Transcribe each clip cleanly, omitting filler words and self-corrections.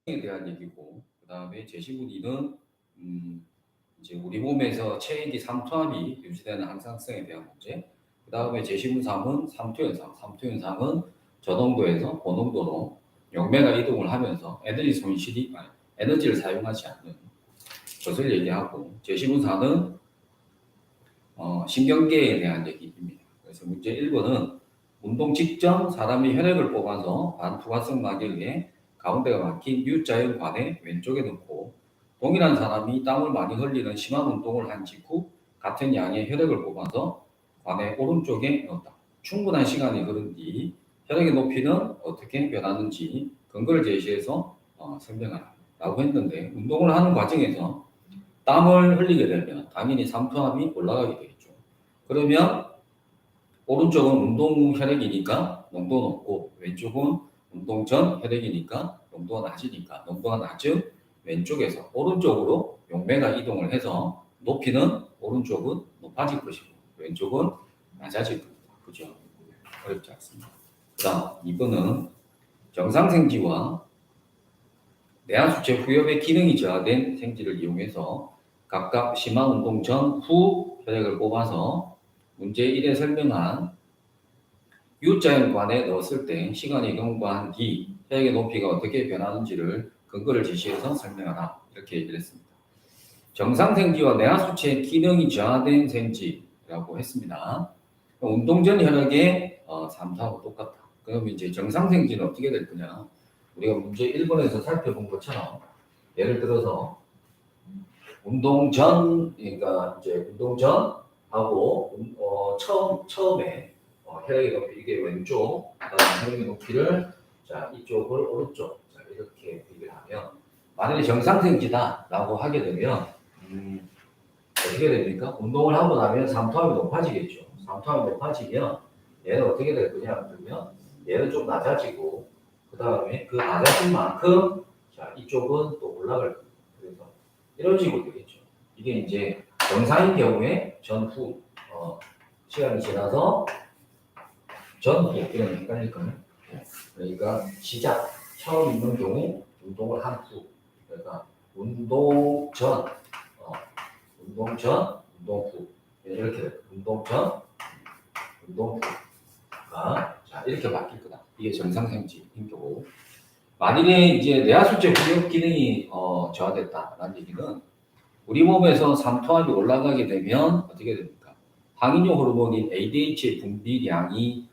에 대한 얘기고, 그 다음에 제시문 2는 이제 우리 몸에서 체액이 삼투압이 유지되는 항상성에 대한 문제. 그 다음에 제시문 3은 삼투현상. 삼투현상은 저농도에서 고농도로 용매가 이동을 하면서 에너지를 사용하지 않는 것을 얘기하고, 제시문 4는 신경계에 대한 얘기입니다. 그래서 문제 1번은 운동 직전 사람이 혈액을 뽑아서 반투과성 막에 의해 가운데가 막힌 U자형 관의 왼쪽에 넣고, 동일한 사람이 땀을 많이 흘리는 심한 운동을 한 직후 같은 양의 혈액을 뽑아서 관의 오른쪽에 넣었다. 충분한 시간이 흐른 뒤 혈액의 높이는 어떻게 변하는지 근거를 제시해서 설명하라 라고 했는데, 운동을 하는 과정에서 땀을 흘리게 되면 당연히 삼투압이 올라가게 되겠죠. 그러면 오른쪽은 운동 후 혈액이니까 농도 높고, 왼쪽은 운동 전 혈액이니까 농도가 낮으니까 농도가 낮은 왼쪽에서 오른쪽으로 용매가 이동을 해서 높이는 오른쪽은 높아질 것이고 왼쪽은 낮아질 겁니다. 그죠? 어렵지 않습니다. 그 다음 2번은 정상생지와 뇌하수체 후엽의 기능이 저하된 생지를 이용해서 각각 심한 운동 전, 후 혈액을 뽑아서 문제 1에 설명한 U자형 관에 넣었을 때 시간이 경과한 뒤 혈액의 높이가 어떻게 변하는지를 근거를 제시해서 설명하라, 이렇게 얘기를 했습니다. 정상생지와 뇌하수체의 기능이 저하된 생지라고 했습니다. 운동 전 혈액의 삼투하고 똑같다. 그럼 이제 정상생지는 어떻게 될 거냐? 우리가 문제 1번에서 살펴본 것처럼 예를 들어서 운동 전, 그러니까 이제 운동 전하고 처음에 혈액의 높이, 이게 왼쪽, 그다음에 혈액의 높이를 자 이쪽을 오른쪽, 자 이렇게 비교를 하면 만약에 정상생지다라고 하게 되면 어떻게 됩니까? 운동을 하고 나면 삼투압이 높아지겠죠. 삼투압이 높아지면 얘는 어떻게 될 거냐 그러면 얘는 좀 낮아지고, 그 다음에 그 낮아진 만큼 자 이쪽은 또 올라갈 겁니다. 그래서 이런 식으로 되겠죠. 이게 이제 정상인 경우에 전후 시간이 지나서 전후 이런 헷갈릴 거예요. 그러니까 시작 처음 있는 경우 운동을 한 후, 그러니까 운동 전, 운동 전, 운동 후 이렇게 돼요. 운동 전, 운동 후가 자 이렇게 바뀔 거다. 이게 정상생지인 거고, 만일에 이제 뇌하수체 후엽 기능이 저하됐다라는 얘기는 우리 몸에서 삼투압이 올라가게 되면 어떻게 됩니까? 항인용 호르몬인 ADH의 분비량이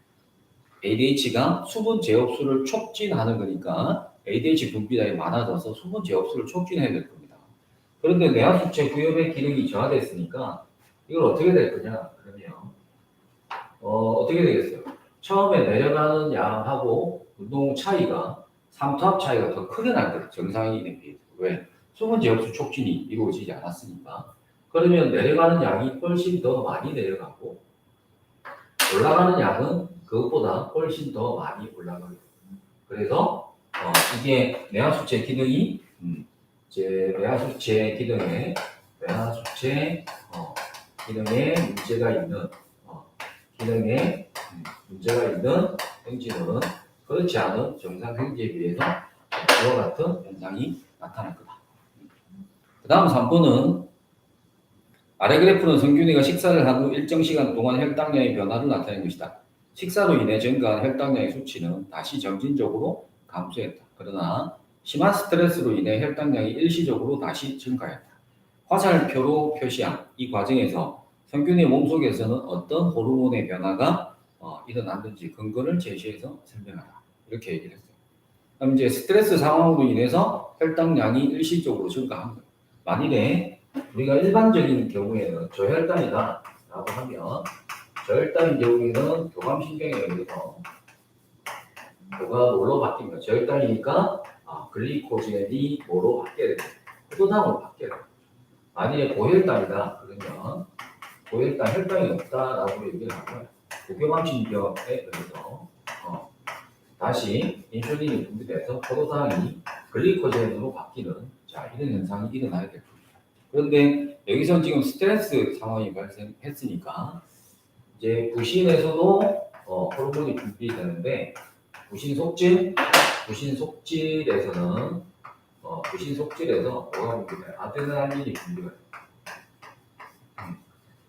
ADH가 수분 제업수를 촉진하는 거니까 ADH 분비량이 많아져서 수분 제업수를 촉진해야 될 겁니다. 그런데 뇌하수체 후엽의 기능이 저하됐으니까 이걸 어떻게 될 거냐? 그러면 어떻게 되겠어요? 처음에 내려가는 양하고 운동 차이가 삼투압 차이가 더 크게 날 거예요. 정상인에 비해서. 왜? 수분 제업수 촉진이 이루어지지 않았으니까. 그러면 내려가는 양이 훨씬 더 많이 내려가고 올라가는 양은 그것보다 훨씬 더 많이 올라가요. 그래서 이게 뇌하수체 기능이 이제 뇌하수체 기능에 문제가 있는 기능에 문제가 있는 생지는 그렇지 않은 정상 생지에 비해서 이와 같은 현상이 나타날 거다. 그 다음 3번은 아래 그래프는 성균이가 식사를 한 후 일정 시간 동안 혈당량의 변화를 나타낸 것이다. 식사로 인해 증가한 혈당량의 수치는 다시 점진적으로 감소했다. 그러나 심한 스트레스로 인해 혈당량이 일시적으로 다시 증가했다. 화살표로 표시한 이 과정에서 성균이의 몸속에서는 어떤 호르몬의 변화가 일어났는지 근거를 제시해서 설명하라. 이렇게 얘기를 했어요. 그럼 이제 스트레스 상황으로 인해서 혈당량이 일시적으로 증가한 거예요. 만일에 우리가 일반적인 경우에는 저혈당이다 라고 하면, 저혈당인 경우에는 교감신경에 의해서 뭐가 뭐로 바뀝니다. 저혈당이니까 글리코젠이 뭐로 바뀌어야 됩니다. 포도당으로 바뀌어야 됩니다. 만일에 고혈당이다 그러면 고혈당, 혈당이 없다라고 얘기를 하면 고교감신경에 의해서 다시 인슐린이 분비돼서 포도당이 글리코젠으로 바뀌는 자 이런 현상이 일어나야 될 겁니다. 그런데 여기서 지금 스트레스 상황이 발생했으니까 이제 부신에서도 호르몬이 분비되는데 부신 속질에서는 부신 속질에서 뭐가 분비돼? 아드레날린이 분비가 돼.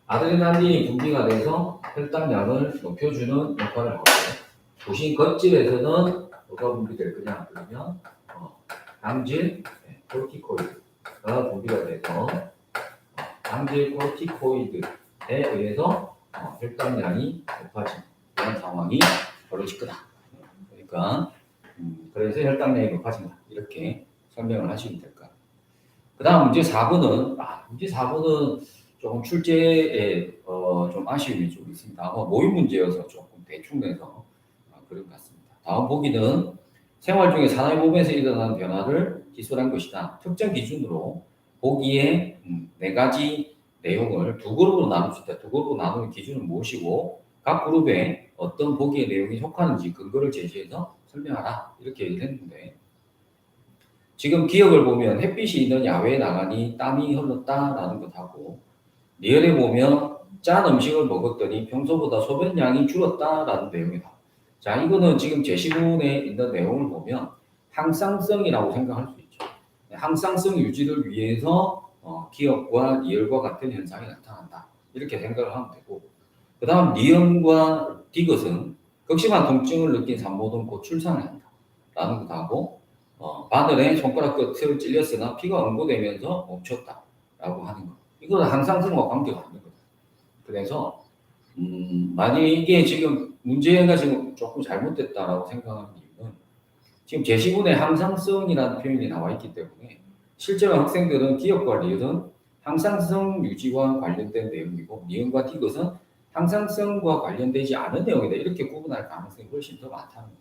아드레날린이 분비가 돼서 혈당량을 높여주는 역할을 하고, 부신 겉질에서는 뭐가 분비될 거냐? 그러면 당질 코르티코이드가 분비가 돼서 당질 코르티코이드에 의해서 혈당량이 높아지는 그런 상황이 벌어질 거다. 그러니까 그래서 혈당량이 높아진다. 이렇게 설명을 하시면 될 거예요. 그 다음 문제 4번은 문제 4번은 조금 출제에 좀 아쉬움이 좀 있습니다. 아마 모의 문제여서 조금 대충 내서 그런 것 같습니다. 다음 보기는 생활 중에 사나이 몸에서 일어나는 변화를 기술한 것이다. 특정 기준으로 보기에 네 가지 내용을 두 그룹으로 나눌 수 있다. 두 그룹으로 나누는 기준은 무엇이고 각 그룹에 어떤 보기의 내용이 속하는지 근거를 제시해서 설명하라. 이렇게 얘기를 했는데 지금 기억을 보면 햇빛이 있는 야외에 나가니 땀이 흘렀다라는 것하고 리얼에 보면 짠 음식을 먹었더니 평소보다 소변량이 줄었다라는 내용이다. 자, 이거는 지금 제시문에 있는 내용을 보면 항상성이라고 생각할 수 있죠. 항상성 유지를 위해서 기억과 리얼과 같은 현상이 나타난다. 이렇게 생각을 하면 되고 그 다음 리언과 디귿은 극심한 통증을 느낀 산모는 곧 출산한다. 라는 것하고 바늘에 손가락 끝을 찔렸으나 피가 응고되면서 멈췄다. 라고 하는 것. 이거는 항상성과 관계가 없는 거다. 그래서 만약에 이게 지금 문제가 지금 조금 잘못됐다라고 생각하는 이유는 지금 제시문에 항상성이라는 표현이 나와 있기 때문에 실제로 학생들은 기억과 리을은 항상성 유지와 관련된 내용이고 리을과 디귿은 항상성과 관련되지 않은 내용이다. 이렇게 구분할 가능성이 훨씬 더 많다는 거예요.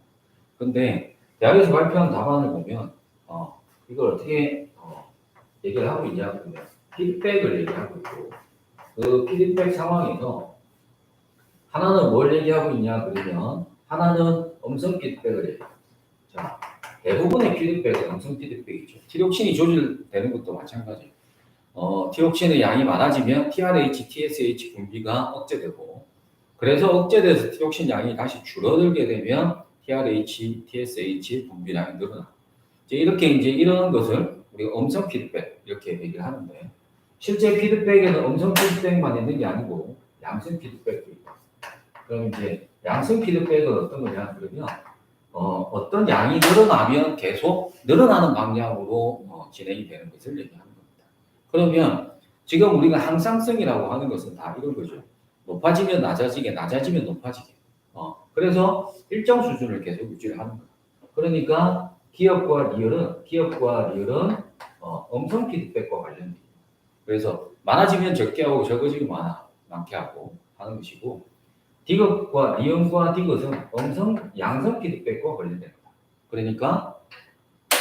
근데 대학에서 발표한 답안을 보면 이걸 어떻게 얘기를 하고 있냐 그러면 피드백을 얘기하고 있고 그 피드백 상황에서 하나는 뭘 얘기하고 있냐 그러면 하나는 음성 피드백을 얘기해요. 자, 대부분의 피드백은 음성 피드백이죠. 티록신이 조절되는 것도 마찬가지예요. 티록신의 양이 많아지면 TRH, TSH 분비가 억제되고 그래서 억제돼서 티록신 양이 다시 줄어들게 되면 TRH, TSH 분비량이 늘어나. 이렇게 이런 것을 우리가 음성 피드백 이렇게 얘기를 하는데 실제 피드백에는 음성 피드백만 있는 게 아니고 양성 피드백도 있고. 그럼 이제 양성 피드백은 어떤 거냐 그러면 어떤 양이 늘어나면 계속 늘어나는 방향으로 진행이 되는 것을 얘기하는 겁니다. 그러면 지금 우리가 항상성이라고 하는 것은 다 이런 거죠. 높아지면 낮아지게, 낮아지면 높아지게. 그래서 일정 수준을 계속 유지를 하는 거예요. 그러니까 기억과 리얼은 음성 피드백과 관련돼요. 그래서 많아지면 적게 하고 적어지면 많게 하고 하는 것이고 디귿과 리언과 디귿은 양성 피드백과 관련됩니다. 그러니까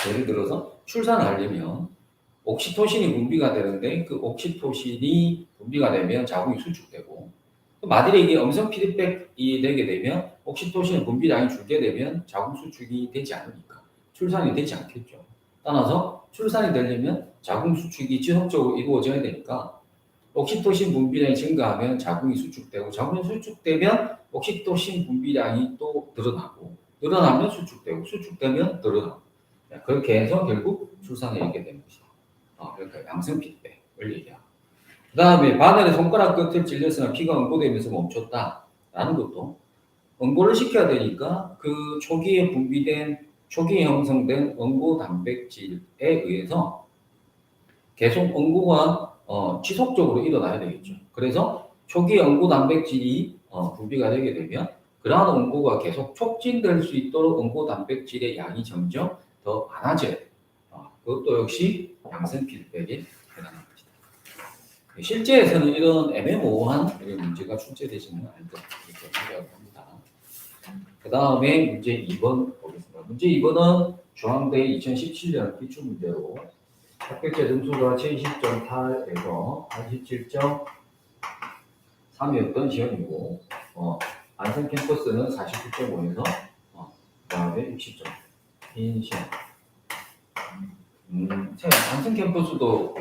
예를 들어서 출산을 하려면 옥시토신이 분비가 되는데 그 옥시토신이 분비가 되면 자궁이 수축되고 만일에 이게 음성 피드백이 되게 되면 옥시토신 분비량이 줄게 되면 자궁 수축이 되지 않으니까 출산이 되지 않겠죠. 따라서 출산이 되려면 자궁 수축이 지속적으로 이루어져야 되니까 옥시토신 분비량이 증가하면 자궁이 수축되고 자궁이 수축되면 옥시토신 분비량이 또 늘어나면 수축되면 늘어나고 그렇게 해서 결국 출산에 이르게 되는 것이다. 그러니까 양성 피드백을 얘기하고 그 다음에 바늘에 손가락 끝을 찔렸으나 피가 응고되면서 멈췄다라는 것도 응고를 시켜야 되니까 그 초기에 형성된 응고 단백질에 의해서 계속 응고가 지속적으로 일어나야 되겠죠. 그래서 초기 응고 단백질이 분비가 되게 되면 그러한 응고가 계속 촉진될 수 있도록 응고 단백질의 양이 점점 더 많아져야 돼요. 그것도 역시 양성 피드백에 해당하는 것이다. 실제에서는 이런 애매모호한 문제가 출제되지는 않을 것 이렇게 생각을 합니다. 그 다음에 문제 2번 보겠습니다. 문제 2번은 중앙대 2017년 기출문제로 합격자 점수가 70.8에서 87.3이었던 시험이고 안성 캠퍼스는 49.5에서 그다음에 60점인 시험. 안성 캠퍼스도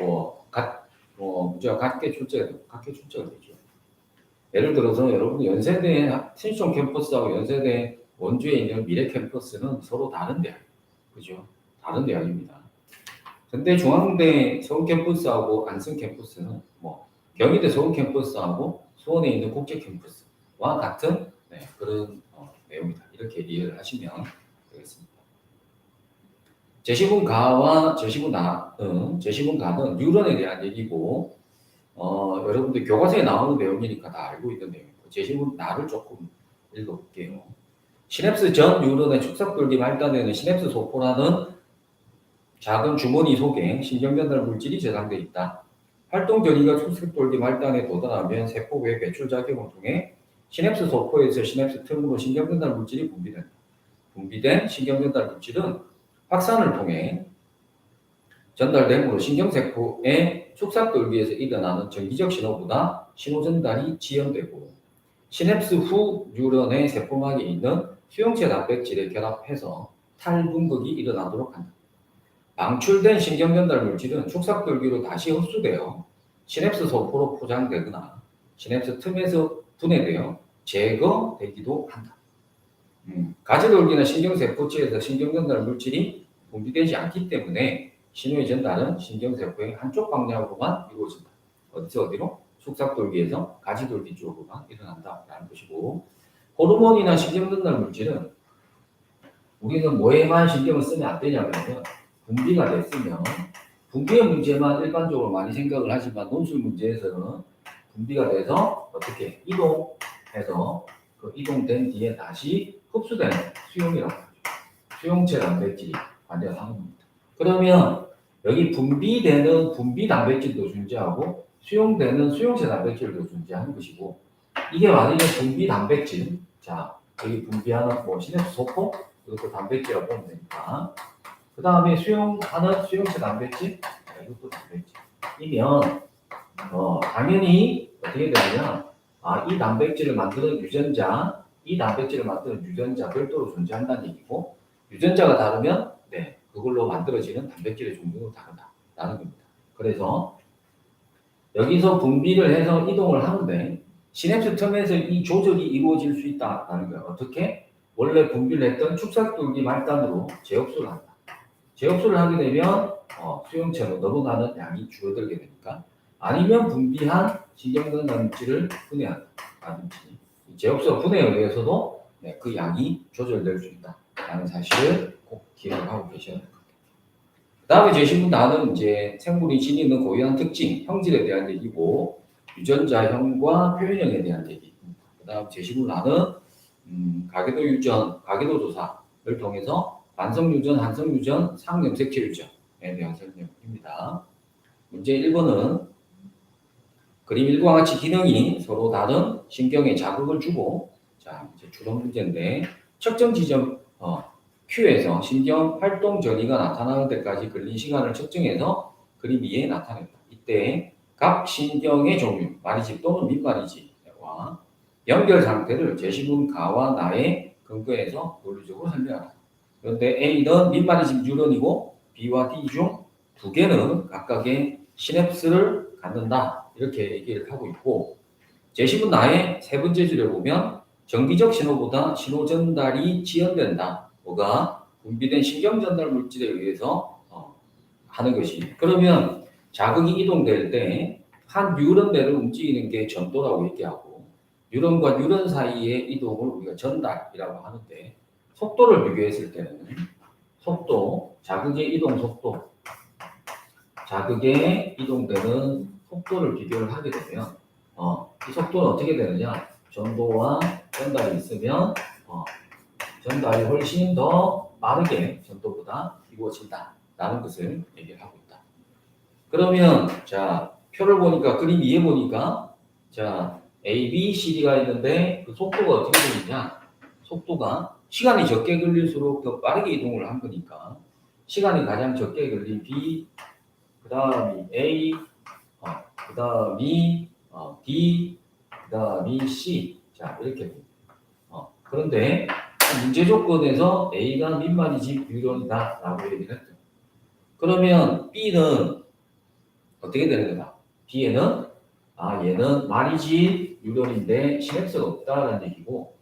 문제가 같게 출제가 되죠. 예를 들어서 여러분 연세대 신촌 캠퍼스하고 연세대 원주에 있는 미래 캠퍼스는 서로 다른 대학, 그죠? 다른 대학입니다. 근데 중앙대 서울 캠퍼스하고 안성 캠퍼스는 뭐 경희대 서울 캠퍼스하고 수원에 있는 국제 캠퍼스와 같은 그런 내용이다. 이렇게 이해를 하시면 되겠습니다. 제시분 가와 제시분 나는 제시분 가는 뉴런에 대한 얘기고 여러분들 교과서에 나오는 내용이니까 다 알고 있는 내용이고 제시분 나를 조금 읽어볼게요. 시냅스 전 뉴런의 축삭돌기 말단에는 시냅스 소포라는 작은 주머니 속에 신경전달 물질이 저장되어 있다. 활동 전이가 축삭돌기 말단에 도달하면 세포 외 배출 작용을 통해 시냅스 소포에서 시냅스 틈으로 신경전달 물질이 분비된다. 분비된 신경전달 물질은 확산을 통해 전달되므로 신경세포의 축삭돌기에서 일어나는 전기적 신호보다 신호 전달이 지연되고 시냅스 후 뉴런의 세포막에 있는 수용체 단백질에 결합해서 탈분극이 일어나도록 한다. 방출된 신경전달 물질은 축삭돌기로 다시 흡수되어 시냅스 소포로 포장되거나 시냅스 틈에서 분해되어 제거되기도 한다. 가지돌기나 신경세포체에서 신경전달 물질이 분비되지 않기 때문에 신호의 전달은 신경세포의 한쪽 방향으로만 이루어진다. 어디서 어디로? 축삭돌기에서 가지돌기 쪽으로만 일어난다라는 것이고 호르몬이나 신경전달 물질은 우리는 뭐에만 신경을 쓰면 안 되냐면 분비가 됐으면 분비의 문제만 일반적으로 많이 생각을 하지만 논술 문제에서는 분비가 돼서 어떻게 이동해서 그 이동된 뒤에 다시 흡수되는 수용이라고 하죠. 수용체 단백질이 관여하는 겁니다. 그러면 여기 분비되는 분비 단백질도 존재하고 수용되는 수용체 단백질도 존재하는 것이고 이게 만약에 분비 단백질 자 여기 분비하는 뭐 시냅스 소포 이것도 단백질이라고 보면 되니까 그 다음에 수용하는 수용체 단백질 이것도 단백질이면 당연히 어떻게 되냐면 이 단백질을 만드는 유전자 이 단백질을 만드는 유전자 별도로 존재한다는 얘기고 유전자가 다르면 그걸로 만들어지는 단백질의 종류도 다르다라는 겁니다. 그래서 여기서 분비를 해서 이동을 하는데 시냅스 틈에서 이 조절이 이루어질 수 있다라는 거예요. 어떻게? 원래 분비를 했던 축삭돌기 말단으로 재흡수를 한다. 재흡수를 하게 되면 수용체로 넘어가는 양이 줄어들게 되니까 아니면 분비한 신경전달 물질을 분해한다든지 재흡수 분해에 의해서도 그 양이 조절될 수 있다라는 사실을 꼭 기억하고 계셔야 될 것 같아요. 그 다음에 제시분 나는 이제 생물이 지니는 고유한 특징, 형질에 대한 얘기고 유전자형과 표현형에 대한 얘기입니다. 그 다음 제시분 나는 가계도 유전, 가계도 조사를 통해서 반성유전, 한성유전, 상염색체 유전에 대한 설명입니다. 문제 1번은 그림 1과 같이 기능이 서로 다른 신경에 자극을 주고 자 이제 추론 문제인데 측정 지점 Q에서 신경 활동 전이가 나타나는 데까지 걸린 시간을 측정해서 그림 2에 나타낸다. 이때 각 신경의 종류, 마리집 또는 민마리집과 연결 상태를 제시분 가와 나에 근거해서 논리적으로 설명한다. 그런데 A는 민마리집 뉴런이고 B와 D 중 두 개는 각각의 시냅스를 갖는다. 이렇게 얘기를 하고 있고 제시분 나의 세 번째 줄에 보면 정기적 신호보다 신호 전달이 지연된다. 뭐가 분비된 신경 전달 물질에 의해서 하는 것이. 그러면 자극이 이동될 때 한 뉴런 내를 움직이는 게 전도라고 얘기하고 뉴런과 뉴런 사이의 이동을 우리가 전달이라고 하는데 속도를 비교했을 때는 속도, 자극의 이동 속도, 자극에 이동되는 속도를 비교를 하게 되면 이 속도는 어떻게 되느냐? 전도와 전달이 있으면 전달이 훨씬 더 빠르게 전도보다 이루어진다라는 것을 얘기를 하고 있다. 그러면 자 표를 보니까 그림 위에 보니까 자 A, B, C, D가 있는데 그 속도가 어떻게 되느냐? 속도가 시간이 적게 걸릴수록 더 빠르게 이동을 한 거니까 시간이 가장 적게 걸린 B, 그 다음이 A, 그 다음이 D, 그 다음이 C. 자 이렇게 됩니다. 그런데 문제 조건에서 A가 민마리집 뉴런이다 라고 얘기를 했죠. 그러면 B는 어떻게 되는 거다? B에는 얘는 마리집 뉴런인데 시냅스가 없다라는 얘기고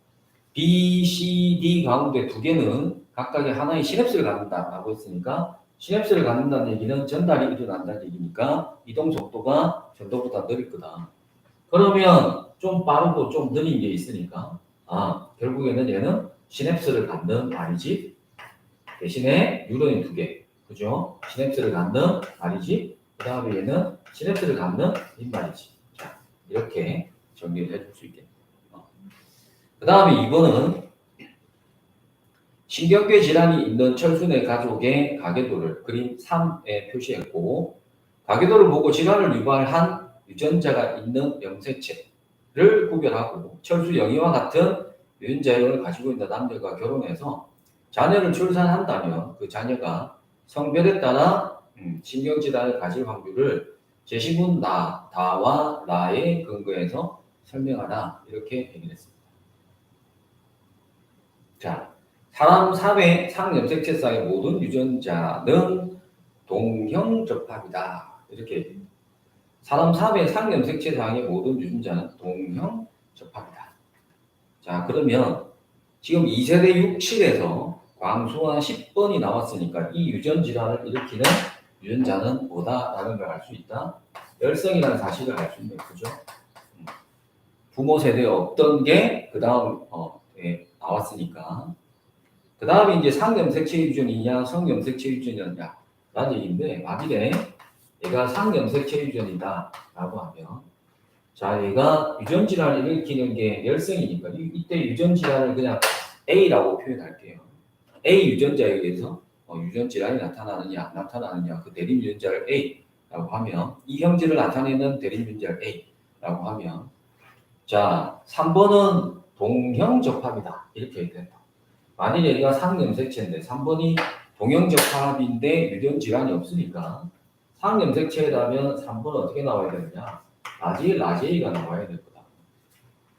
B, C, D 가운데 두 개는 각각의 하나의 시냅스를 갖는다라고 했으니까 시냅스를 갖는다는 얘기는 전달이 일어난다는 얘기니까 이동 속도가 전도보다 느릴 거다. 그러면 좀 빠르고 좀 느린 게 있으니까 결국에는 얘는 시냅스를 갖는 말이지 대신에 뉴런이 두 개. 그죠? 시냅스를 갖는 말이지 그 다음에 얘는 시냅스를 갖는 빈말이지. 자, 이렇게 정리를 해줄 수 있겠네요. 그 다음에 2번은 신경계 질환이 있는 철순의 가족의 가계도를 그림 3에 표시했고 가계도를 보고 질환을 유발한 유전자가 있는 염색체를 구별하고 철수 영희와 같은 유전자형을 가지고 있는 남녀가 결혼해서 자녀를 출산한다면 그 자녀가 성별에 따라 신경질환을 가질 확률을 제시문 다와 라에 근거해서 설명하라 이렇게 얘기를 했습니다. 자, 사람 3의 상염색체상의 모든 유전자는 동형접합이다. 이렇게 얘기합니다. 사람 3의 상염색체상의 모든 유전자는 동형접합이다. 자, 그러면 지금 2세대 6, 7에서 광수와 10번이 나왔으니까 이 유전질환을 일으키는 유전자는 뭐다라는 걸 알 수 있다. 열성이라는 사실을 알 수 있는 거죠. 부모 세대에 없던 게 그 다음 나왔으니까 그 다음에 이제 상염색체 유전이냐 성염색체 유전이냐 라는 얘기인데 만일에 얘가 상염색체 유전이다 라고 하면 자 얘가 유전질환을 일으키는 게 열성이니까 이때 유전질환을 그냥 A라고 표현할게요. A 유전자에 의해서 유전질환이 나타나느냐 그 대립 유전자를 A라고 하면 이 형질을 나타내는 대립 유전자를 A라고 하면 자 3번은 동형접합이다 이렇게 얘기된다. 만일에 얘가 상염색체인데 3번이 동형접합인데 유전질환이 없으니까 상염색체라면 3번은 어떻게 나와야 되느냐 라지 A가 나와야 될 거다.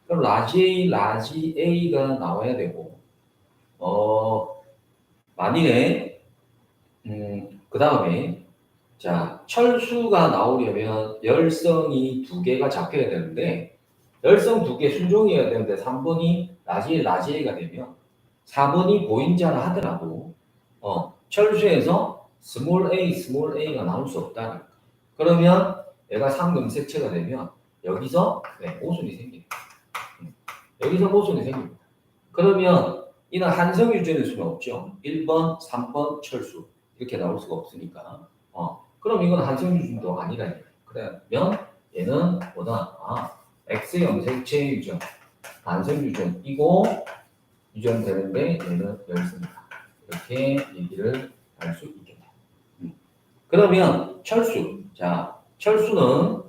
그럼 라지 A가 나와야 되고 만일에 그 다음에 자 철수가 나오려면 열성이 두 개가 잡혀야 되는데 열성 두 개 순종이어야 되는데 3번이 라지 A가 되면 4번이 보인자라 하더라도 철수에서 스몰 a가 나올 수 없다. 그러면 얘가 상염색체가 되면 여기서 모순이 생깁니다. 여기서 모순이 생깁니다. 그러면 이는 한성 유전일 수는 없죠. 1번, 3번 철수 이렇게 나올 수가 없으니까 그럼 이건 한성 유전도 아니라 그러면 얘는 뭐다? X 염색체 유전, 한성 유전이고 유전되는데 얘는 열성이다. 이렇게 얘기를 할 수 있겠네요. 그러면 철수. 자, 철수는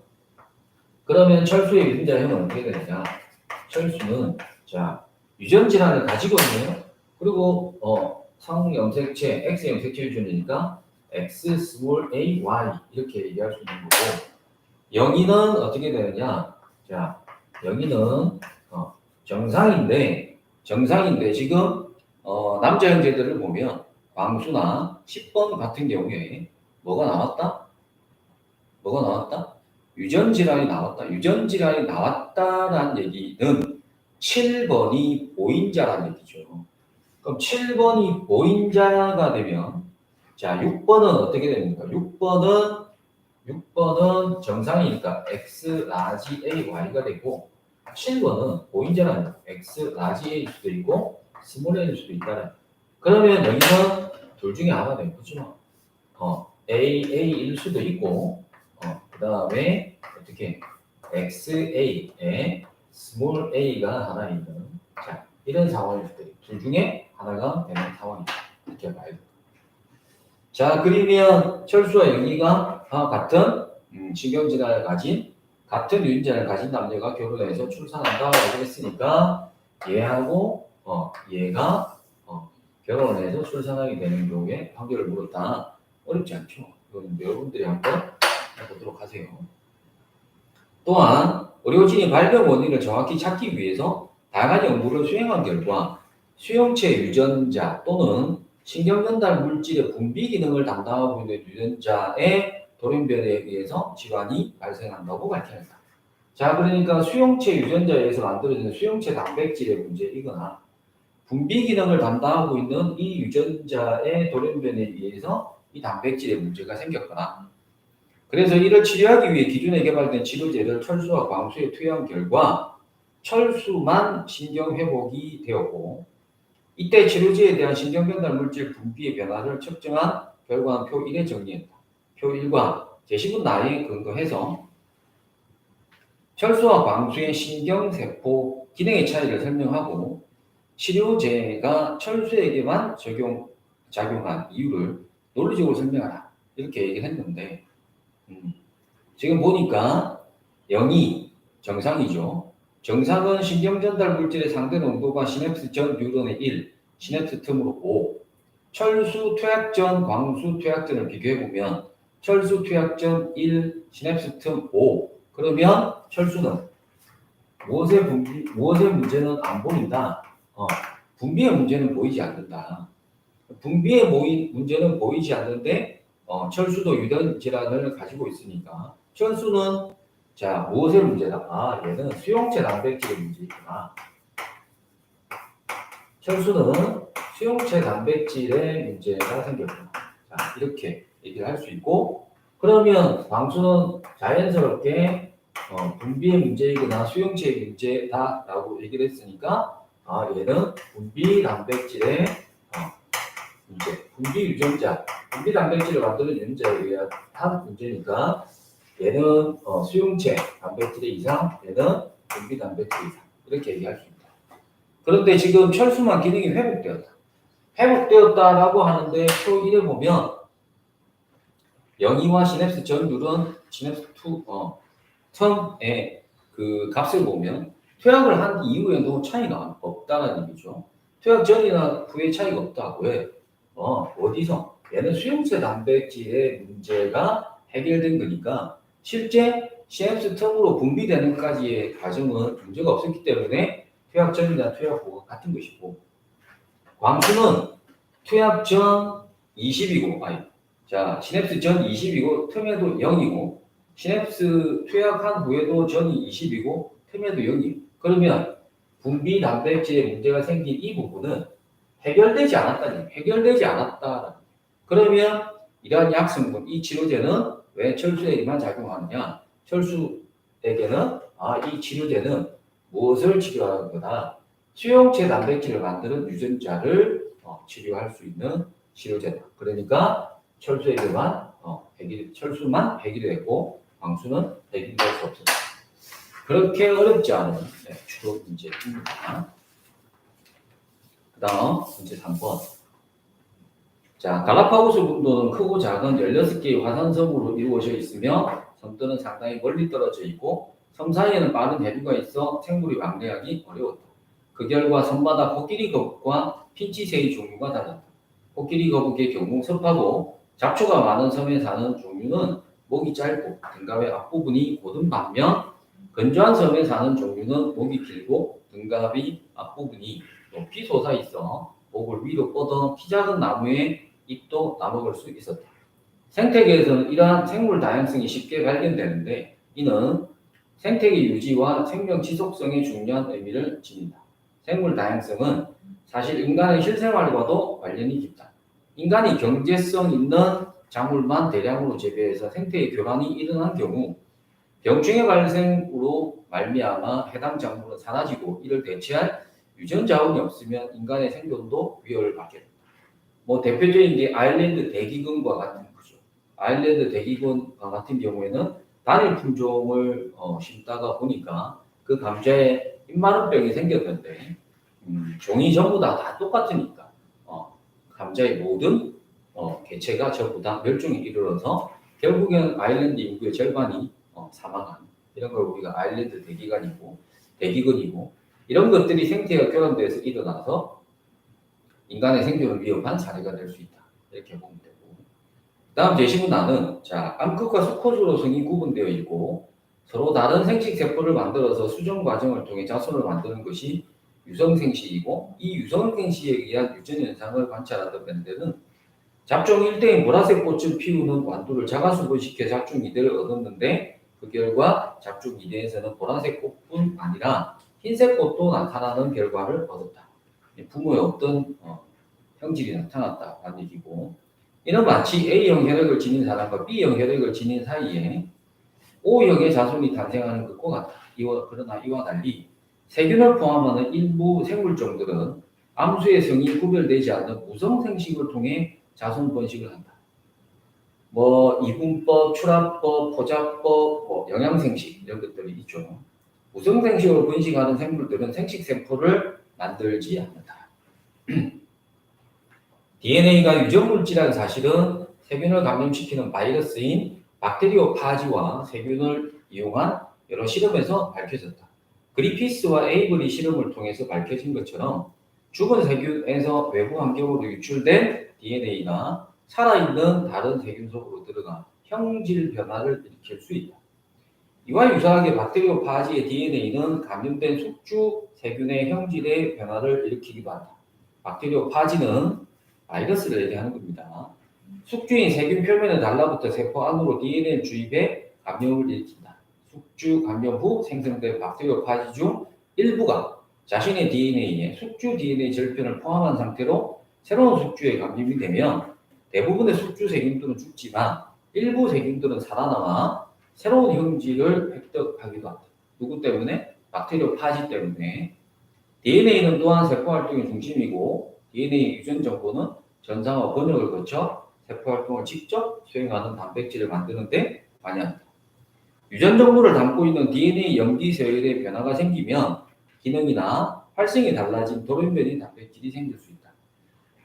그러면 철수의 유전자형은 어떻게 되느냐? 철수는 자 유전질환을 가지고 있네요. 그리고 성염색체, X염색체 유전이니까 X 스몰 a y 이렇게 얘기할 수 있는 거고 영희는 어떻게 되느냐? 자 영희는 정상인데 지금 남자 형제들을 보면 광수나 10번 같은 경우에 뭐가 나왔다? 유전질환이 나왔다라는 얘기는 7번이 보인자라는 얘기죠. 그럼 7번이 보인자가 되면 자 6번은 어떻게 됩니까? 6번은 정상이니까 X 라지 A Y가 되고 7번은 보인자라는 X 라지 A일 수도 있고 스몰 A일 수도 있다는. 그러면 여기는 둘 중에 하나 되는 거죠. A일 수도 있고 그 다음에 어떻게 XA에 스몰 a가 하나 있는 자 이런 상황일 때 둘 중에 하나가 되는 상황이다. 이렇게 봐야 됩니다. 자 그러면 철수와 영희가 같은 신경질환을 가진 같은 유전자를 가진 남녀가 결혼해서 출산한다고 했으니까 얘하고 얘가 결혼을 해서 출산하게 되는 경우에 확률을 물었다. 어렵지 않죠. 이건 여러분들이 한번 해보도록 하세요. 또한 의료진이 발병 원인을 정확히 찾기 위해서 다양한 연구를 수행한 결과 수용체 유전자 또는 신경전달 물질의 분비 기능을 담당하고 있는 유전자의 돌연변에 의해서 질환이 발생한다고 밝혀냈다. 자, 그러니까 수용체 유전자에 의해서 만들어지는 수용체 단백질의 문제이거나 분비 기능을 담당하고 있는 이 유전자의 돌연변에 의해서 이 단백질에 문제가 생겼거나, 그래서 이를 치료하기 위해 기존에 개발된 치료제를 철수와 광수에 투여한 결과 철수만 신경 회복이 되었고, 이때 치료제에 대한 신경변달 물질 분비의 변화를 측정한 결과는 표 1에 정리했다. 표 1과 제시분 나이에 근거해서 철수와 광수의 신경세포 기능의 차이를 설명하고, 치료제가 철수에게만 작용한 이유를 논리적으로 설명하라, 이렇게 얘기를 했는데, 지금 보니까 0이 정상이죠. 정상은 신경전달 물질의 상대 농도가 시냅스 전 뉴런의 1, 시냅스 틈으로 5. 철수 퇴학 전 광수 퇴학전을 비교해보면 철수 퇴학 전 1, 시냅스 틈 5. 그러면 철수는 무엇의 문제는 안 보인다. 분비의 문제는 보이지 않는다. 분비의 문제는 보이지 않는데 철수도 유전 질환을 가지고 있으니까 철수는 자 무엇의 문제다? 얘는 수용체 단백질의 문제이구나. 철수는 수용체 단백질의 문제가 생겼구나. 자 이렇게 얘기를 할 수 있고, 그러면 광수는 자연스럽게 분비의 문제이거나 수용체의 문제다라고 얘기를 했으니까 얘는 분비 단백질의 문제, 분비 유전자, 분비 단백질을 만드는 유전자에 의한 문제니까 얘는 수용체 단백질의 이상, 얘는 분비 단백질 이상, 이렇게 얘기할 수 있다. 그런데 지금 철수만 기능이 회복되었다라고 하는데 표 1에 보면 영이와 시냅스 전 뉴런 시냅스 2 텀의 그 값을 보면 퇴학을 한 이후에도 차이가 없다는 얘기죠. 퇴학 전이나 후에 차이가 없다. 왜? 어디서? 얘는 수용체 단백질의 문제가 해결된 거니까 실제 시냅스 틈으로 분비되는 까지의 과정은 문제가 없었기 때문에 퇴학 전이나 퇴학 후가 같은 것이고, 광수는 퇴학 전 20이고, 시냅스 전 20이고 틈에도 0이고, 시냅스 퇴학한 후에도 전이 20이고 틈에도 0이에요. 그러면 분비 단백질에 문제가 생긴 이 부분은 해결되지 않았다. 그러면 이러한 약성분, 이 치료제는 왜 철수에게만 작용하느냐? 철수에게는 이 치료제는 무엇을 치료하는 거다? 수용체 단백질을 만드는 유전자를 치료할 수 있는 치료제다. 그러니까 철수에게만 철수만 해결되고 광수는 해결될 수 없었다. 그렇게 어렵지 않은 주로 문제입니다. 그 다음 문제 3번. 자, 갈라파고스 군도는 크고 작은 16개의 화산섬으로 이루어져 있으며 섬들은 상당히 멀리 떨어져 있고 섬 사이에는 빠른 해류가 있어 생물이 왕래하기 어려웠다. 그 결과 섬마다 코끼리 거북과 핀치새의 종류가 달랐다. 코끼리 거북의 경우 습하고 잡초가 많은 섬에 사는 종류는 목이 짧고 등갑의 앞부분이 곧은 반면 건조한 섬에 사는 종류는 목이 길고 등갑의 앞부분이 높이 솟아 있어 목을 위로 뻗어 키 작은 나무의 잎도 따먹을 수 있었다. 생태계에서는 이러한 생물 다양성이 쉽게 발견되는데 이는 생태계 유지와 생명 지속성에 중요한 의미를 지닌다. 생물 다양성은 사실 인간의 실생활과도 관련이 깊다. 인간이 경제성 있는 작물만 대량으로 재배해서 생태의 교란이 일어난 경우 병충해 발생으로 말미암아 해당 작물은 사라지고 이를 대체할 유전 자원이 없으면 인간의 생존도 위협을 받게 된다. 대표적인 게 아일랜드 대기근과 같은 거죠. 아일랜드 대기근과 같은 경우에는 단일 품종을 심다가 보니까 그 감자에 잎마름병이 생겼는데 종이 전부 다 똑같으니까 감자의 모든 개체가 전부 다 멸종에 이르러서 결국에는 아일랜드 인구의 절반이 사망한 이런 걸 우리가 아일랜드 대기근이고 이런 것들이 생태가 교란돼서 일어나서 인간의 생존을 위협한 사례가 될 수 있다. 이렇게 보면 되고. 다음 제시문란은 암컷과 수컷으로 성이 구분되어 있고 서로 다른 생식세포를 만들어서 수정 과정을 통해 자손을 만드는 것이 유성생시이고 이 유성생시에 의한 유전현상을 관찰하던 데는 잡종 1대인 보라색 꽃을 피우는 완두를 자가수분시켜 잡종 2대를 얻었는데 그 결과 잡종 2대에서는 보라색 꽃뿐 아니라 흰색 꽃도 나타나는 결과를 얻었다. 부모의 어떤 형질이 나타났다라는 얘기고, 이는 마치 A형 혈액을 지닌 사람과 B형 혈액을 지닌 사이에 O형의 자손이 탄생하는 것과 같다. 그러나 이와 달리 세균을 포함하는 일부 생물종들은 암수의 성이 구별되지 않는 무성 생식을 통해 자손 번식을 한다. 이분법, 출합법, 포자법, 영양생식 이런 것들이 있죠. 무성 생식으로 번식하는 생물들은 생식 세포를 만들지 않는다. DNA가 유전물질이라는 사실은 세균을 감염시키는 바이러스인 박테리오파지와 세균을 이용한 여러 실험에서 밝혀졌다. 그리피스와 에이블리 실험을 통해서 밝혀진 것처럼 죽은 세균에서 외부 환경으로 유출된 DNA가 살아있는 다른 세균 속으로 들어가 형질 변화를 일으킬 수 있다. 이와 유사하게 박테리오파지의 DNA는 감염된 숙주 세균의 형질의 변화를 일으키기도 한다. 박테리오파지는 바이러스를 얘기하는 겁니다. 숙주인 세균 표면에 달라붙어 세포 안으로 DNA를 주입해 감염을 일으킨다. 숙주 감염 후 생성된 박테리오파지 중 일부가 자신의 DNA에 숙주 DNA 절편을 포함한 상태로 새로운 숙주에 감염이 되면 대부분의 숙주 세균들은 죽지만 일부 세균들은 살아남아 새로운 형질을 획득하기도 한다. 누구 때문에? 박테리오파지 때문에. DNA는 또한 세포 활동의 중심이고 DNA 유전 정보는 전상과 번역을 거쳐 세포 활동을 직접 수행하는 단백질을 만드는데 관여한다. 유전 정보를 담고 있는 DNA 염기 서열의 변화가 생기면 기능이나 활성이 달라진 돌연변이 단백질이 생길 수 있다.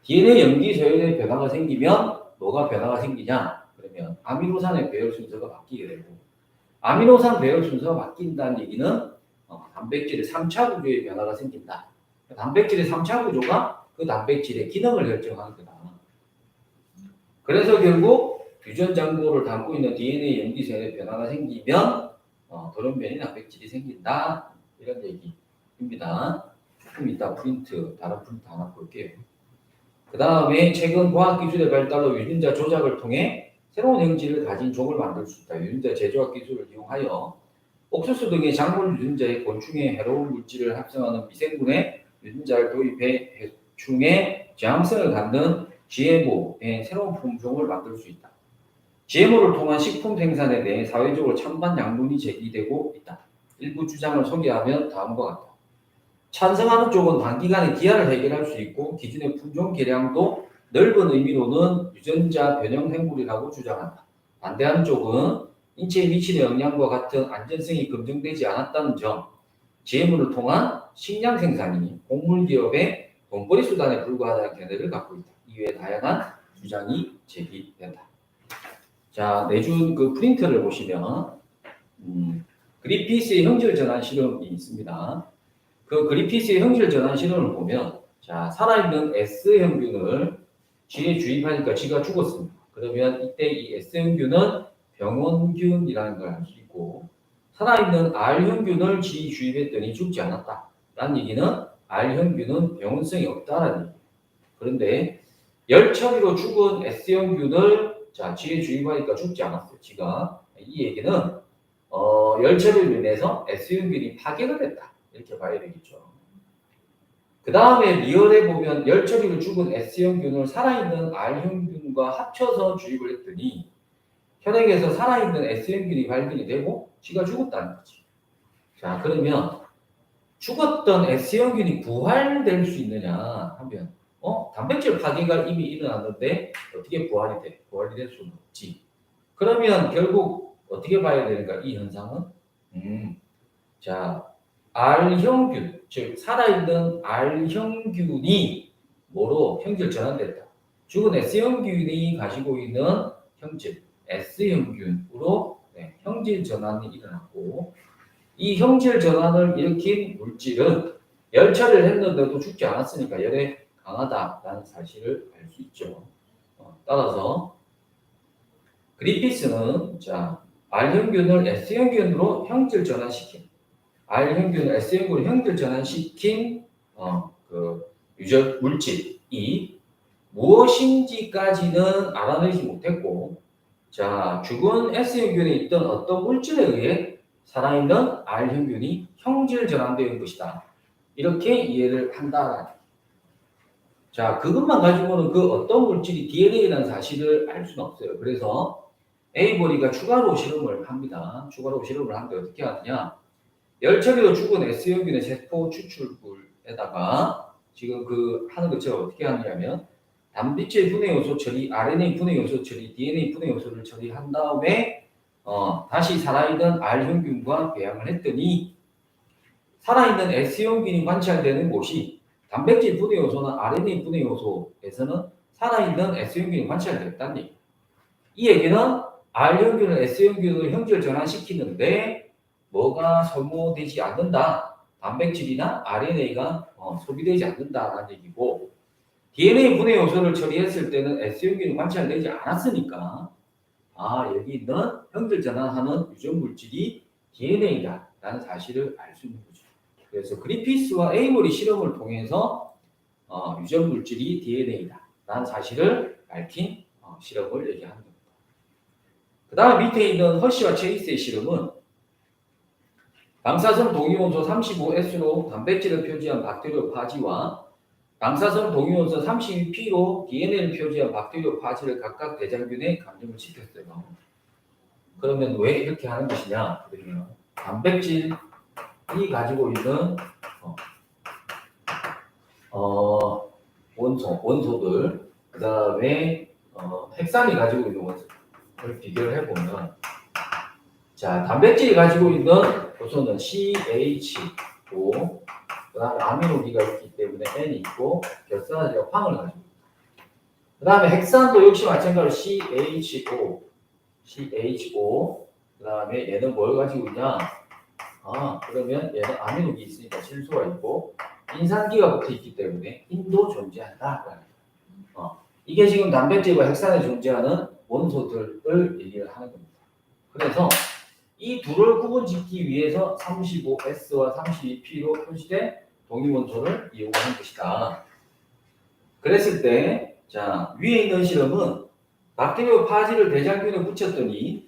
DNA 염기 서열의 변화가 생기면 뭐가 변화가 생기냐? 그러면 아미노산의 배열 순서가 바뀌게 되고, 아미노산 배열 순서가 바뀐다는 얘기는 단백질의 3차 구조의 변화가 생긴다. 단백질의 3차 구조가 그 단백질의 기능을 결정하는 거다. 그래서 결국 유전 정보를 담고 있는 DNA 염기서열의 변화가 생기면 돌연변이 단백질이 생긴다. 이런 얘기입니다. 조금 이따 다른 프린트 하나 볼게요. 그 다음에 최근 과학기술의 발달로 유전자 조작을 통해 새로운 형질을 가진 종을 만들 수 있다. 유전자 제조학 기술을 이용하여 옥수수 등의 작물 유전자에 곤충의 해로운 물질을 합성하는 미생물의 유전자를 도입해 해충의 저항성을 갖는 GMO의 새로운 품종을 만들 수 있다. GMO를 통한 식품 생산에 대해 사회적으로 찬반 양론이 제기되고 있다. 일부 주장을 소개하면 다음과 같다. 찬성하는 쪽은 단기간에 기한을 해결할 수 있고 기존의 품종 개량도 넓은 의미로는 유전자 변형 생물이라고 주장한다. 반대하는 쪽은 인체에 미치는 영향과 같은 안전성이 검증되지 않았다는 점, GMO를 통한 식량 생산이 곡물 기업의 돈벌이 수단에 불과하다는 견해를 갖고 있다. 이외에 다양한 주장이 제기된다. 자, 내준 그 프린트를 보시면 그리피스의 형질 전환 실험이 있습니다. 그 그리피스의 형질 전환 실험을 보면, 자, 살아있는 S형균을 쥐에 주입하니까 쥐가 죽었습니다. 그러면 이때 이 S형균은 병원균이라는 걸 알 수 있고, 살아있는 R형균을 쥐에 주입했더니 죽지 않았다. 라는 얘기는 R형균은 병원성이 없다라는 얘기예요. 그런데 열 처리로 죽은 S형균을 쥐에 주입하니까 죽지 않았어요. 쥐가. 이 얘기는 열 처리로 인해서 S형균이 파괴가 됐다. 이렇게 봐야 되겠죠. 그 다음에 리얼에 보면 열 처리로 죽은 S형균을 살아있는 R형균과 합쳐서 주입을 했더니 혈액에서 살아있는 S형균이 발견이 되고 쥐가 죽었다는 거지. 자, 그러면 죽었던 S형균이 부활될 수 있느냐 하면 단백질 파괴가 이미 일어났는데 어떻게 부활이 돼? 부활이 될 수는 없지. 그러면 결국 어떻게 봐야 되는가? 이 현상은 자, R형균, 즉 살아있는 R형균이 뭐로 형질 전환됐다. 죽은 S형균이 가지고 있는 형질 S형균으로 형질 전환이 일어났고, 이 형질 전환을 일으킨 물질은 열 처리를 했는데도 죽지 않았으니까 열에 강하다라는 사실을 알 수 있죠. 따라서 그리피스는 R형균을 S형균으로 형질 전환시킨 R형균을 S형균으로 형질 전환시킨 유전 물질이 무엇인지까지는 알아내지 못했고, 자, 죽은 S형균에 있던 어떤 물질에 의해 살아있는 R형균이 형질 전환되는 것이다. 이렇게 이해를 한다. 자, 그것만 가지고는 그 어떤 물질이 DNA라는 사실을 알 수는 없어요. 그래서 에이보리가 추가로 실험을 합니다. 추가로 실험을 하는데 어떻게 하느냐? 열처리로 죽은 S형균의 세포 추출물에다가 지금 그 하는 것처럼 어떻게 하느냐면 단백질 분해 요소 처리, RNA 분해 요소 처리, DNA 분해 요소를 처리한 다음에 다시 살아있는 R형균과 배양을 했더니 살아있는 S형균이 관찰되는 곳이 단백질 분해 요소나 RNA 분해 요소에서는 살아있는 S형균이 관찰됐다는 얘기. 이 얘기는 R형균을 S형균으로 형질 전환시키는데 뭐가 소모되지 않는다. 단백질이나 RNA가 소비되지 않는다라는 얘기고 DNA 분해 요소를 처리했을 때는 S형균이 관찰되지 않았으니까 여기 있는 형질 전환하는 유전 물질이 DNA다라는 사실을 알 수 있는 거죠. 그래서 그리피스와 에이모리 실험을 통해서 유전 물질이 DNA다라는 사실을 밝힌 실험을 얘기하는 겁니다. 그 다음 밑에 있는 허쉬와 체이스의 실험은 방사선 동위원소 35S로 단백질을 표지한 박테리오 파지와 방사선 동위원소 32P로 DNA를 표지한 박테리오 파지를 각각 대장균에 감염을 시켰어요. 그러면 왜 이렇게 하는 것이냐? 그러면 단백질이 가지고 있는 원소들, 그 다음에 핵산이 가지고 있는 원소를 비교를 해보면, 자, 단백질이 가지고 있는 요소는 CHO, 그 다음에 아미노기가 있기 때문에 N이 있고, 결산화제가 황을 가지고 있다. 그 다음에 핵산도 역시 마찬가지로 CHO, 그 다음에 얘는 뭘 가지고 있냐? 그러면 얘는 아미노기 있으니까 질소가 있고, 인산기가 붙어 있기 때문에 인도 존재한다. 이게 지금 단백질과 핵산에 존재하는 원소들을 얘기를 하는 겁니다. 그래서 이 둘을 구분짓기 위해서 35S와 32P로 표시된 동위원소를 이용하는 것이다. 그랬을 때, 자, 위에 있는 실험은 박테리오 파지를 대장균에 붙였더니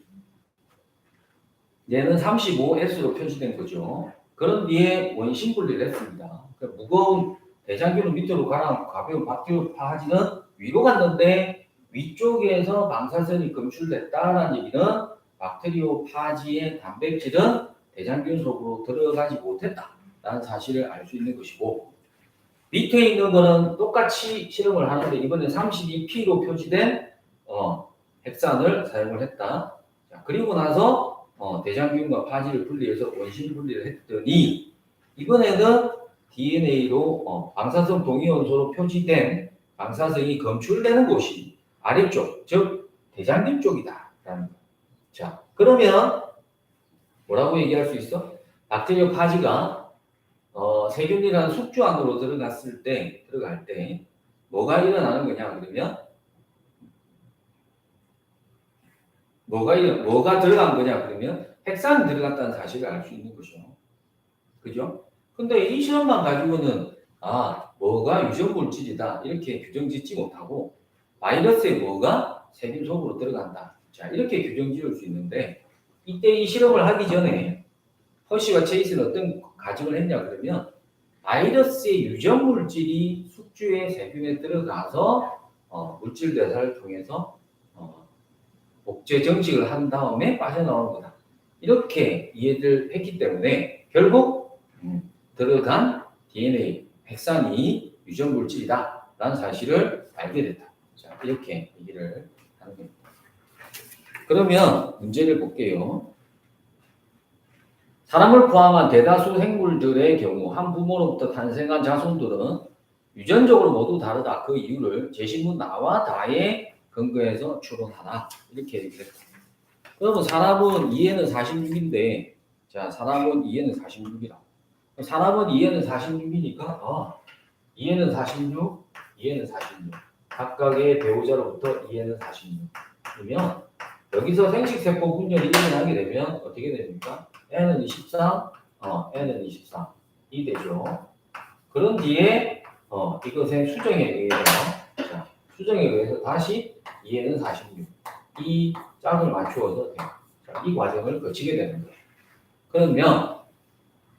얘는 35S로 표시된 거죠. 그런 뒤에 원심 분리를 했습니다. 그러니까 무거운 대장균은 밑으로 가라앉고 가벼운 박테리오 파지는 위로 갔는데 위쪽에서 방사선이 검출됐다는 얘기는 박테리오 파지의 단백질은 대장균 속으로 들어가지 못했다라는 사실을 알 수 있는 것이고, 밑에 있는 거는 똑같이 실험을 하는데 이번에 32P로 표시된 핵산을 사용을 했다. 자, 그리고 나서 대장균과 파지를 분리해서 원심 분리를 했더니 이번에는 DNA로 방사선 동위원소로 표시된 방사선이 검출되는 곳이 아래쪽, 즉 대장균 쪽이다라는 거. 자, 그러면 뭐라고 얘기할 수 있어? 박테리오 파지가 세균이라는 숙주 안으로 들어갈 때 뭐가 일어나는 거냐? 그러면 뭐가 들어간 거냐? 그러면 핵산이 들어갔다는 사실을 알 수 있는 거죠. 그죠? 근데 이 실험만 가지고는 뭐가 유전 물질이다 이렇게 규정 짓지 못하고 바이러스에 뭐가 세균 속으로 들어간다. 자, 이렇게 규정 지을 수 있는데 이때 이 실험을 하기 전에 허쉬와 체이스는 어떤 가정을 했냐 그러면 바이러스의 유전 물질이 숙주의 세균에 들어가서 물질 대사를 통해서 복제 정식을 한 다음에 빠져나오는 거다. 이렇게 이해를 했기 때문에 결국 들어간 DNA 핵산이 유전 물질이다 라는 사실을 알게 됐다. 자, 이렇게 얘기를 하는 겁니다. 그러면 문제를 볼게요. 사람을 포함한 대다수 생물들의 경우 한 부모로부터 탄생한 자손들은 유전적으로 모두 다르다. 그 이유를 제시문 나와 다에 근거해서 추론하라. 이렇게 얘기했다. 그러면 사람은 2에는 46인데 자, 사람은 2에는 46이라. 사람은 2에는 46이니까 2에는 46, 2에는 46. 각각의 배우자로부터 2에는 46. 그러면 여기서 생식세포 분열이 일어나게 되면 어떻게 됩니까? N은 23, N은 23. 이 되죠. 그런 뒤에 이것의 수정에 의해서 자, 수정에 의해서 다시 2에는 46. 이 짝을 맞추어서 자, 이 과정을 거치게 되는 거예요. 그러면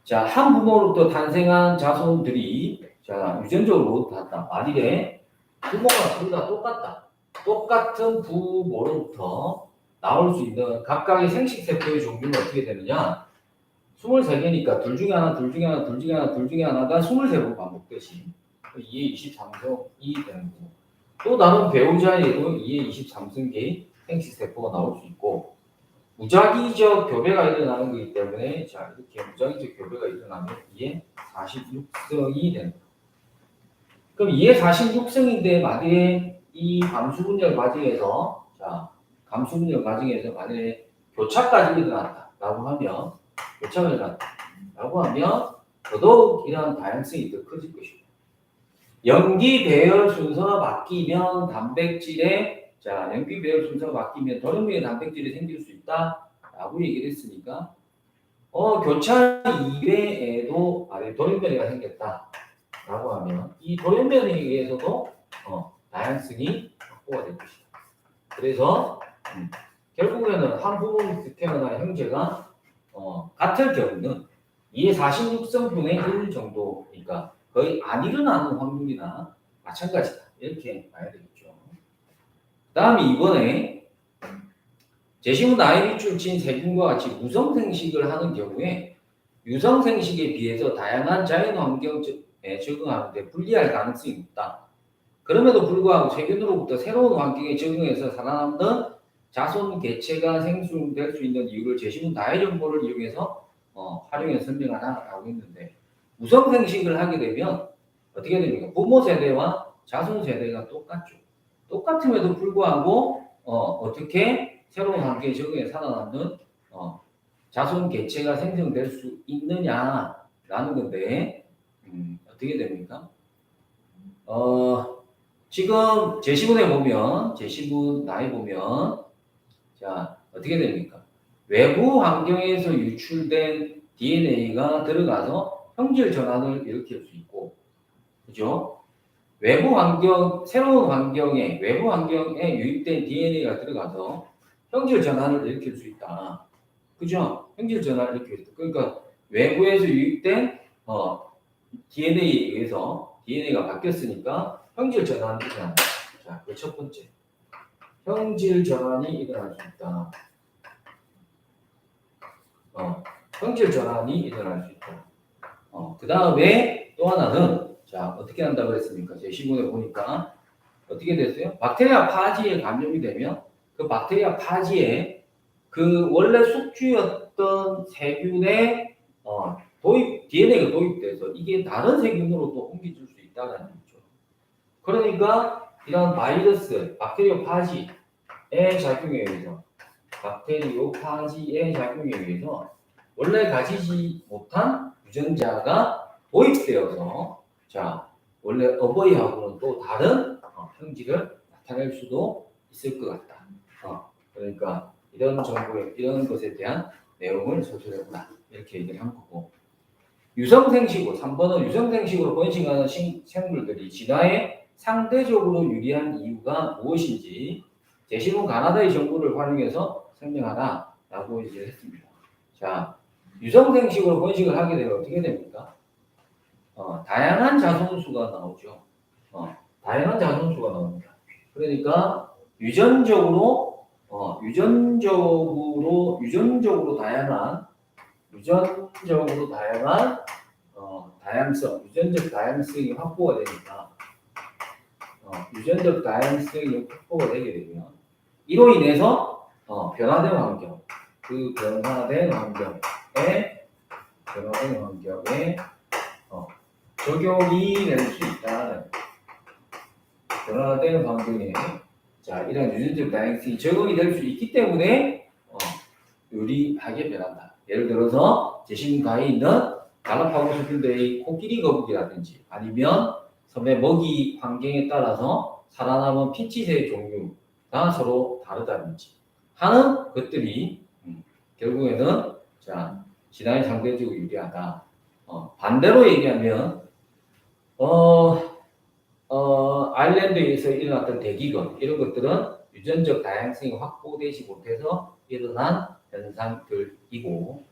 자, 한 부모로부터 탄생한 자손들이 자, 유전적으로 모두 같다. 만일에 부모가 둘 다 똑같다. 똑같은 부모로부터 나올 수 있는 각각의 생식세포의 종류는 어떻게 되느냐? 23개니까 둘 중에 하나, 둘 중에 하나, 둘 중에 하나, 둘 중에 하나가 23번 반복되지. 2의 23승이 되는 거고. 또 다른 배우자에도 2의 23승계의 생식세포가 나올 수 있고, 무작위적 교배가 일어나는 거기 때문에, 자, 이렇게 무작위적 교배가 일어나면 2의 46승이 되는 거예요. 그럼 2의 46승인데, 만약에 이 감수분열 과정에서, 자, 감수분열 과정에서 만약에 교차까지 일어났다라고 하면, 교차가 일어났다라고 하면, 더더욱 이러한 다양성이 더 커질 것이고, 염기 배열 순서가 바뀌면 단백질에, 자, 염기 배열 순서가 바뀌면 돌연변이 단백질이 생길 수 있다라고 얘기를 했으니까, 교차 이외에도 돌연변이가 생겼다라고 하면 이 돌연변이에 의해서도 다양성이 확보가 될 것이다. 그래서 결국에는 한 부모로부터 태어난 형제가 같을 경우는 2의 46승분의 1 정도니까 거의 안 일어나는 확률이나 마찬가지다. 이렇게 봐야 되겠죠. 다음에 이번에 제시문 나이 밑줄 세균과 같이 무성생식을 하는 경우에 유성생식에 비해서 다양한 자연 환경에 적응하는 데 불리할 가능성이 있다. 그럼에도 불구하고 세균으로부터 새로운 환경에 적응해서 살아남는 자손 개체가 생성될 수 있는 이유를 제시문 나이 정보를 이용해서 활용해서 설명하라라고 했는데, 무성생식을 하게 되면 어떻게 됩니까? 부모 세대와 자손 세대가 똑같죠. 똑같음에도 불구하고 어떻게 새로운 환경에 적응해 살아남는 자손 개체가 생성될 수 있느냐라는 건데, 어떻게 됩니까? 지금 제시문에 보면, 제시문 나에 보면, 자, 어떻게 됩니까? 외부 환경에서 유출된 DNA가 들어가서 형질 전환을 일으킬 수 있고, 그죠? 외부 환경, 새로운 환경에, 외부 환경에 유입된 DNA가 들어가서 형질 전환을 일으킬 수 있다. 그죠? 형질 전환을 일으킬 수 있다. 그러니까 외부에서 유입된 DNA에 의해서 DNA가 바뀌었으니까 형질 전환이 일어난다. 자, 그 첫 번째. 형질 전환이 일어날 수 있다. 형질 전환이 일어날 수 있다. 그 다음에 또 하나는, 자, 어떻게 한다고 했습니까? 제 시문에 보니까 어떻게 됐어요? 박테리아 파지에 감염이 되면 그 박테리아 파지에 그 원래 숙주였던 세균의 DNA가 도입돼서 이게 다른 세균으로 또 옮겨질 수 있다는 거죠. 그러니까 이런 바이러스, 박테리아 파지의 작용에 의해서, 박테리아 파지의 작용에 의해서 원래 가지지 못한 유전자가 도입되어서, 자, 원래 어버이하고는 또 다른 형질을 나타낼 수도 있을 것 같다. 그러니까 이런 정보에, 이런 것에 대한 내용을 소설해보라, 이렇게 얘기를 한 거고, 유성생식으로, 3번은 유성생식으로 번식하는 생물들이 진화에 상대적으로 유리한 이유가 무엇인지 제시문 가나다의 정보를 활용해서 설명하라 라고 이제 했습니다. 자, 유성생식으로 번식을 하게 되면 어떻게 됩니까? 다양한 자손수가 나오죠. 다양한 자손수가 나옵니다. 그러니까 유전적으로 다양한 다양성, 유전적 다양성이 확보가 되니까, 유전적 다양성이 확보가 되게 되면 이로 인해서 변화된 환경, 그 변화된 환경에 적용이 될 수 있다. 변화된 환경에, 자, 이런 유전적 다양성이 적용이 될 수 있기 때문에 유리하게 변한다. 예를 들어서 제시문 가에 있는 갈라파고스 균대의 코끼리 거북이라든지 아니면 섬의 먹이 환경에 따라서 살아남은 피치새 종류가 서로 다르다든지 하는 것들이 결국에는, 자, 진화에 상대적으로 유리하다. 반대로 얘기하면 아일랜드에서 일어났던 대기근, 이런 것들은 유전적 다양성이 확보되지 못해서 일어난 현상들이고,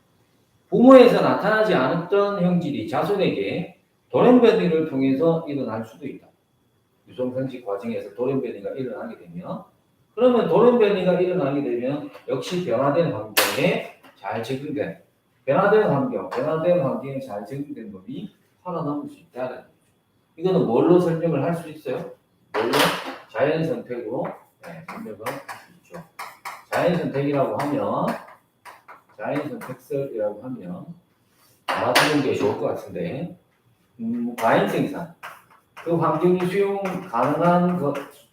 부모에서 나타나지 않았던 형질이 자손에게 돌연변이를 통해서 일어날 수도 있다. 유성생식 과정에서 돌연변이가 일어나게 되면, 그러면 돌연변이가 일어나게 되면 역시 변화된 환경에 잘 적응된, 변화된 환경에 잘 적응된 놈이 살아남을 수 있다는 거죠. 이거는 뭘로 설명을 할 수 있어요? 뭘로? 자연 선택으로 설명을 할 수 있죠. 자연 선택이라고 하면, 자연 선택설이라고 하면 알아두는 게 좋을 것 같은데, 과잉 생산, 그 환경이 수용 가능한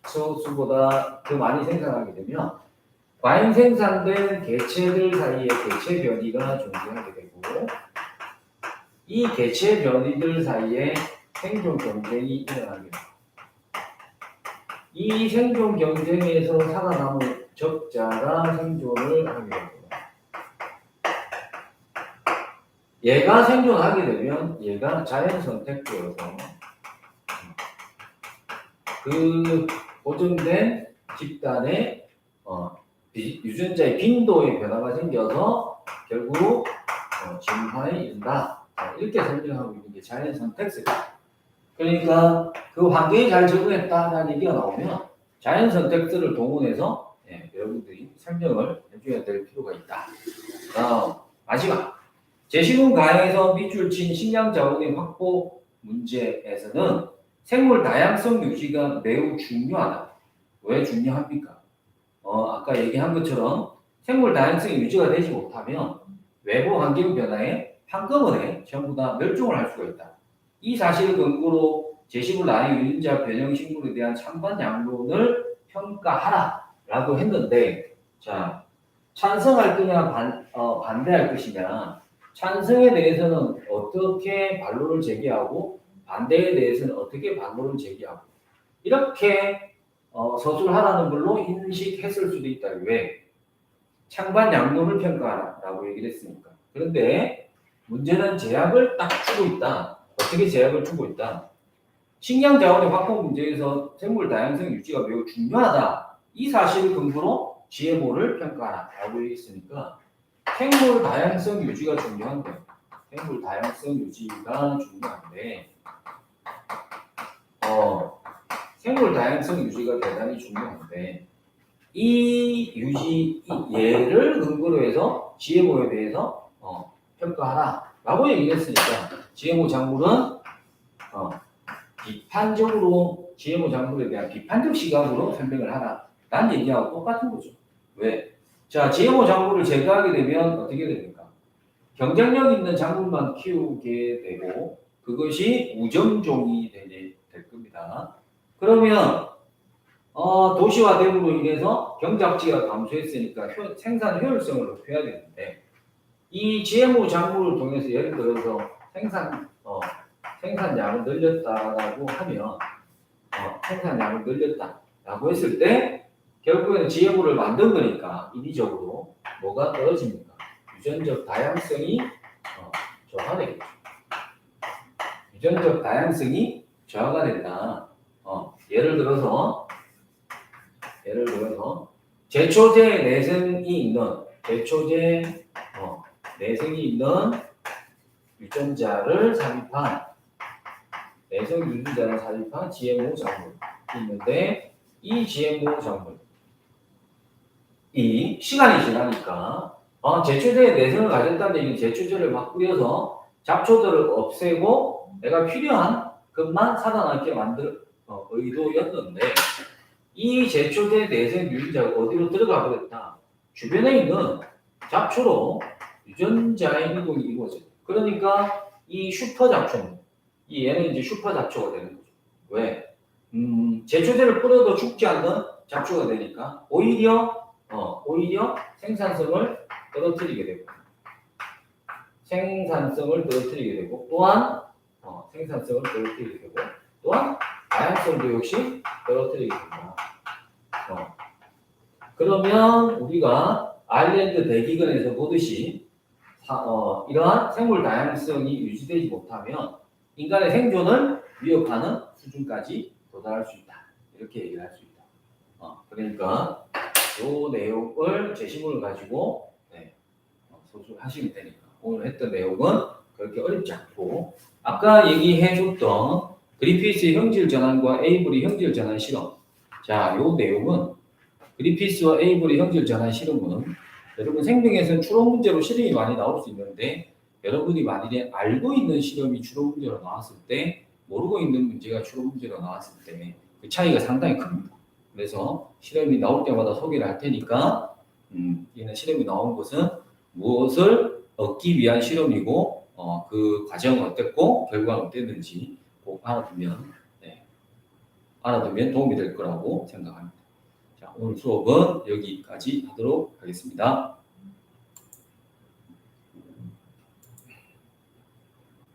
수보다 더 많이 생산하게 되면 과잉 생산된 개체들 사이의 개체 변이가 존재하게 되고, 이 개체 변이들 사이에 생존 경쟁이 일어나게 됩니다. 이 생존 경쟁에서 살아남은 적자가 생존을 하게 됩니다. 얘가 생존하게 되면 얘가 자연 선택되어서 그 보존된 집단의 유전자의 빈도의 변화가 생겨서 결국 진화에 이른다. 이렇게 설명하고 있는 게 자연 선택설입니다. 그러니까 그 환경에 잘 적응했다는 얘기가 나오면 자연 선택설을 동원해서 여러분들이 설명을 해줘야 될 필요가 있다. 마지막 제시문 가행에서 밑줄 친 식량 자원의 확보 문제에서는 생물 다양성 유지가 매우 중요하다. 왜 중요합니까? 아까 얘기한 것처럼 생물 다양성이 유지가 되지 못하면 외부 환경 변화에 한꺼번에 전부 다 멸종을 할 수가 있다. 이 사실을 근거로 제시문 라인 유전자 변형 식물에 대한 찬반 양론을 평가하라라고 했는데, 자, 찬성할 거냐 반대할 것이냐, 찬성에 대해서는 어떻게 반론을 제기하고 반대에 대해서는 어떻게 반론을 제기하고, 이렇게 서술하라는 걸로 인식했을 수도 있다. 왜? 찬반 양론을 평가하라라고 얘기를 했으니까. 그런데 문제는 제약을 딱 주고 있다. 어떻게 제약을 주고 있다? 식량 자원의 확보 문제에서 생물 다양성 유지가 매우 중요하다. 이 사실을 근거로 GMO를 평가하라라고 얘기했으니까 생물 다양성 유지가 중요한 거예요. 생물 다양성 유지가 중요한데, 생물 다양성 유지가 대단히 중요한데, 이 예를 근거로 해서 GMO에 대해서 평가하라라고 얘기했으니까 GMO 작물은 비판적으로 GMO 작물에 대한 비판적 시각으로 설명을 하라라는 얘기하고 똑같은 거죠. 왜? 자, GMO 작물을 제거하게 되면 어떻게 됩니까? 경쟁력 있는 작물만 키우게 되고 그것이 우정종이 될 겁니다. 그러면 도시화됨으로 인해서 경작지가 감소했으니까 생산 효율성을 높여야 되는데, 이 GMO 작물을 통해서 예를 들어서 생산량을 늘렸다라고 하면 생산량을 늘렸다라고 했을 때 결국에는 GMO를 만든 거니까 인위적으로 뭐가 떨어집니까? 유전적 다양성이 저하가 되겠죠. 유전적 다양성이 저하가 된다. 예를 들어서 제초제 내성이 있는 유전자를 삽입한 GMO 작물이 있는데, 이 GMO 작물이 시간이 지나니까 제초제의 내성을 가졌다는 얘기는 제초제를 막 뿌려서 잡초들을 없애고 내가 필요한 것만 살아남게 만들 의도였는데, 이 제초제 내성 유전자가 어디로 들어가 버렸다? 주변에 있는 잡초로 유전자의 이동이 이루어져요. 그러니까 이 슈퍼 잡초, 얘는 이제 슈퍼 잡초가 되는 거죠. 왜? 제초제를 뿌려도 죽지 않는 잡초가 되니까 오히려 생산성을 떨어뜨리게 되고, 또한 다양성도 역시 떨어뜨리게 됩니다. 그러면 우리가 아일랜드 대기근에서 보듯이 이러한 생물 다양성이 유지되지 못하면 인간의 생존을 위협하는 수준까지 도달할 수 있다. 이렇게 얘기를 할 수 있다. 그러니까 이 내용을 제시문을 가지고 소술하시면 되니까 오늘 했던 내용은 그렇게 어렵지 않고, 아까 얘기해줬던 그리피스의 형질 전환과 에이블의 형질 전환 실험. 자, 요 내용은 그리피스와 에이블의 형질 전환 실험은 여러분 생명에서는 추론 문제로 실험이 많이 나올 수 있는데 여러분이 만일에 알고 있는 실험이 추론 문제로 나왔을 때 모르고 있는 문제가 추론 문제로 나왔을 때 그 차이가 상당히 큽니다. 그래서 실험이 나올 때마다 소개를 할 테니까 이는 실험이 나온 것은 무엇을 얻기 위한 실험이고 그 과정은 어땠고 결과는 어땠는지 꼭 알아두면 도움이 될 거라고 생각합니다. 자, 오늘 수업은 여기까지 하도록 하겠습니다.